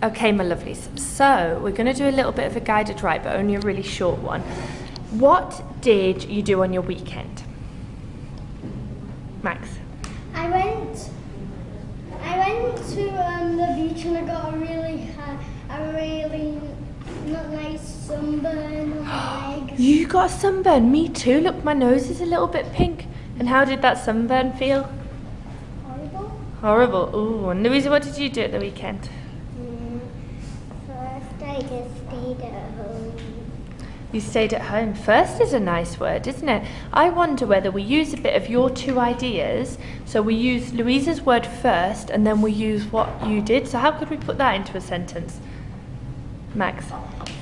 Okay, my lovelies, so we're going to do a little bit of a guided write, but only a really short one. What did you do on your weekend? Max? I went to the beach and I got a really not nice sunburn on my legs. You got a sunburn? Me too. Look, my nose is a little bit pink. And how did that sunburn feel? Horrible. Horrible. Ooh, and Louisa, what did you do at the weekend? First, I just stayed at home. You stayed at home. First is a nice word, isn't it? I wonder whether we use a bit of your two ideas. So we use Louisa's word first, and then we use what you did. So how could we put that into a sentence? Max?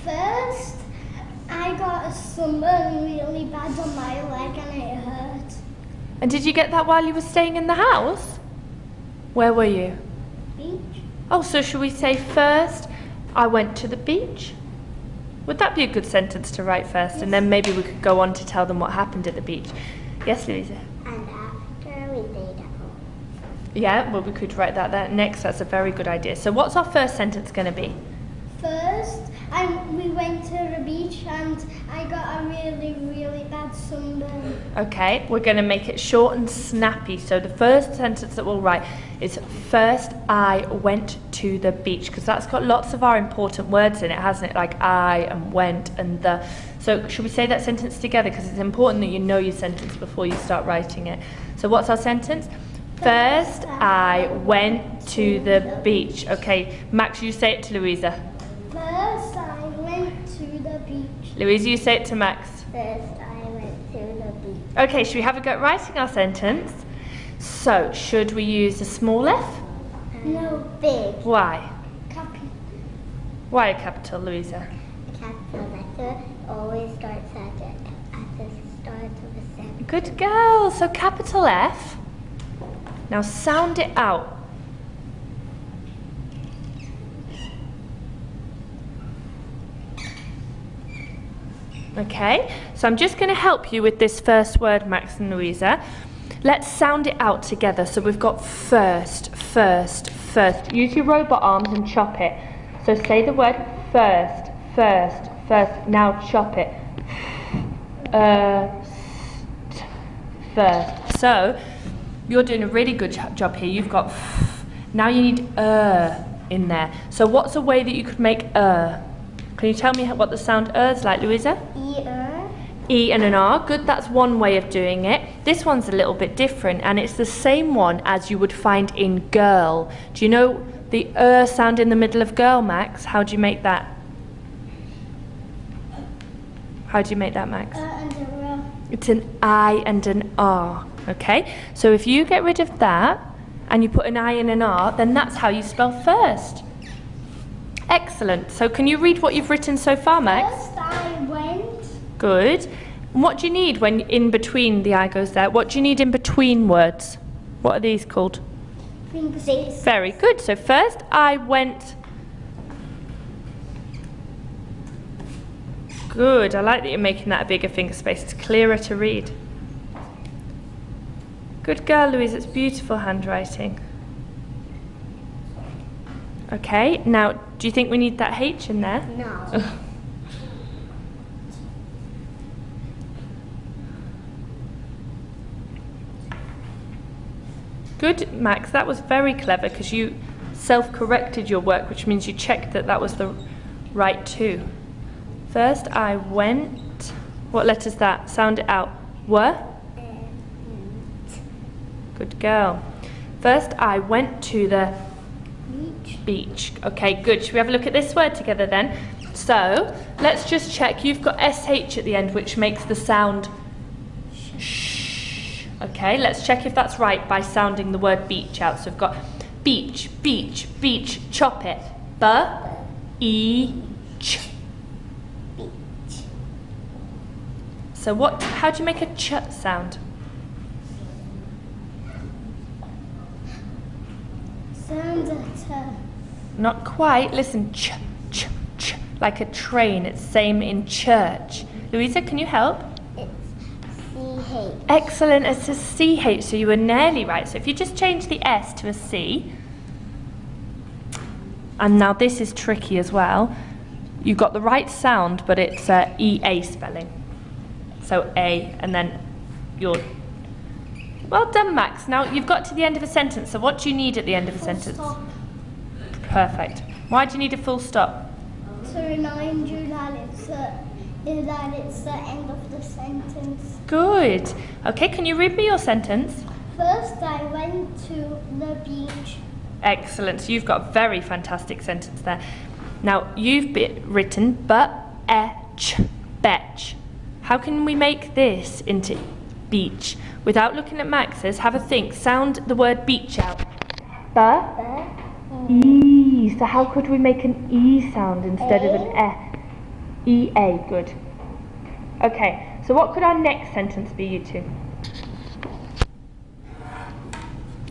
First, I got a sunburn really bad on my leg and it hurt. And did you get that while you were staying in the house? Where were you? Beach. Oh, so should we say first, I went to the beach? Would that be a good sentence to write first? Yes. And then maybe we could go on to tell them what happened at the beach. Yes, Louisa? And after we stayed at home. Yeah, well, we could write that next. That's a very good idea. So what's our first sentence going to be? First, we went to the beach and I got a really bad sunburn. Okay, we're going to make it short and snappy. So the first sentence that we'll write is first I went to the beach, because that's got lots of our important words in it, hasn't it? Like I and went and the. So should we say that sentence together? Because it's important that you know your sentence before you start writing it. So what's our sentence? First I went to the beach. Okay, Max, you say it to Louisa. First, I went to the beach. Louisa, you say it to Max. First, I went to the beach. Okay, should we have a go at writing our sentence? So, should we use a small f? No, big. Why? Why a capital, Louisa? A capital letter always starts at the start of a sentence. Good girl. So, capital F. Now, sound it out. Okay, so I'm just going to help you with this first word, Max and Louisa. Let's sound it out together. So we've got first. Use your robot arms and chop it. So say the word first. Now chop it. First. So you're doing a really good job here. You've got now you need in there. So what's a way that you could make Can you tell me what the sound is like, Louisa? E and an R. Good, that's one way of doing it. This one's a little bit different, and it's the same one as you would find in girl. Do you know the sound in the middle of girl, Max? How do you make that? How do you make that, Max? And a R. It's an I and an R, okay? So if you get rid of that, and you put an I and an R, then that's how you spell first. Excellent. So can you read what you've written so far, Max? First, I went. Good. And what do you need when in between the I goes there? What do you need in between words? What are these called? Finger space. Very good. So first I went. Good. I like that you're making that a bigger finger space. It's clearer to read. Good girl, Louise. It's beautiful handwriting. Okay. Now, do you think we need that H in there? No. Good, Max. That was very clever because you self-corrected your work, which means you checked that that was the right two. First, I went. What letter's that? Sound it out. Were? Good girl. First, I went to the beach. Okay, good. Should we have a look at this word together then? So, let's just check. You've got SH at the end, which makes the sound sh. Okay, let's check if that's right by sounding the word beach out. So we've got beach, beach, beach, chop it. B-E-ch. Beach. So how do you make a ch sound? Sounds at Not quite. Listen, ch, ch, ch, like a train. It's same in church. Louisa, can you help? C-H. Excellent, it's a CH, so you were nearly right. So if you just change the S to a C, And now this is tricky as well. You got the right sound, but it's EA spelling. So A, and then your... Well done, Max. Now you've got to the end of a sentence, so what do you need at the end of a sentence? Stop. Perfect. Why do you need a full stop? To remind you that it's the end of the sentence. Good. Okay, can you read me your sentence? First, I went to the beach. Excellent. So you've got a very fantastic sentence there. Now you've written betch. How can we make this into beach? Without looking at Max's, have a think. Sound the word beach out. E. So how could we make an E sound instead of an E? E-A. Good. Okay. So what could our next sentence be, you two?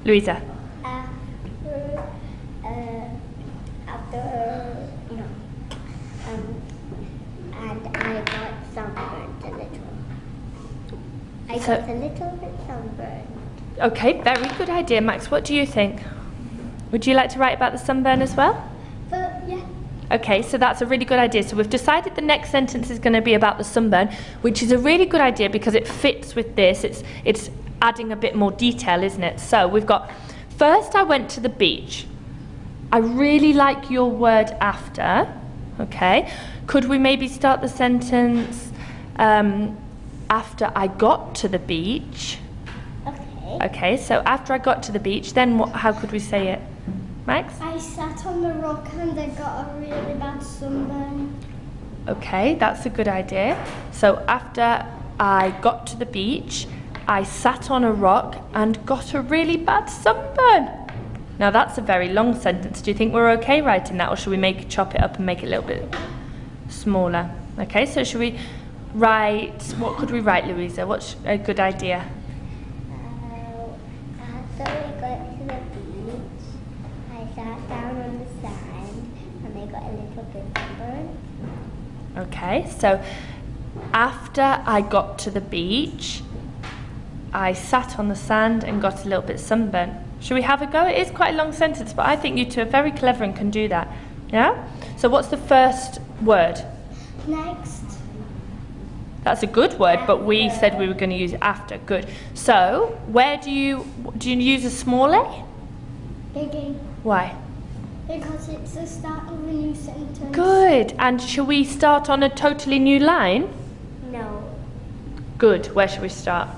Louisa. And I got sunburned a little. I So- got a little bit sunburned. Okay, very good idea, Max. What do you think? Would you like to write about the sunburn as well? But yeah. Okay, so that's a really good idea. So we've decided the next sentence is going to be about the sunburn, which is a really good idea because it fits with this. It's adding a bit more detail, isn't it? So we've got, first I went to the beach. I really like your word after. Okay, could we maybe start the sentence after I got to the beach? Okay. Okay, so after I got to the beach, then what, how could we say it? Max? I sat on the rock and I got a really bad sunburn. Okay, that's a good idea. So after I got to the beach, I sat on a rock and got a really bad sunburn. Now that's a very long sentence. Do you think we're okay writing that, or should we chop it up and make it a little bit smaller? Okay, so should we write, what could we write, Louisa? What's a good idea? After we got to the beach, I sat down on the sand and I got a little bit sunburned. Okay, so after I got to the beach, I sat on the sand and got a little bit sunburnt. Should we have a go? It is quite a long sentence, but I think you two are very clever and can do that. Yeah? So what's the first word? Next. That's a good word, but we said we were going to use after. Good. So, where do you use a small a? Big A. Why? Because it's the start of a new sentence. Good. And shall we start on a totally new line? No. Good. Where should we start?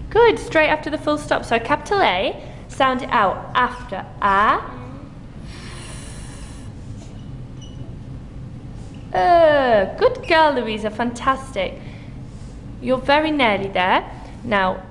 Good. Straight after the full stop. So capital A, sound it out after a. Good girl, Louisa. Fantastic. You're very nearly there. Now,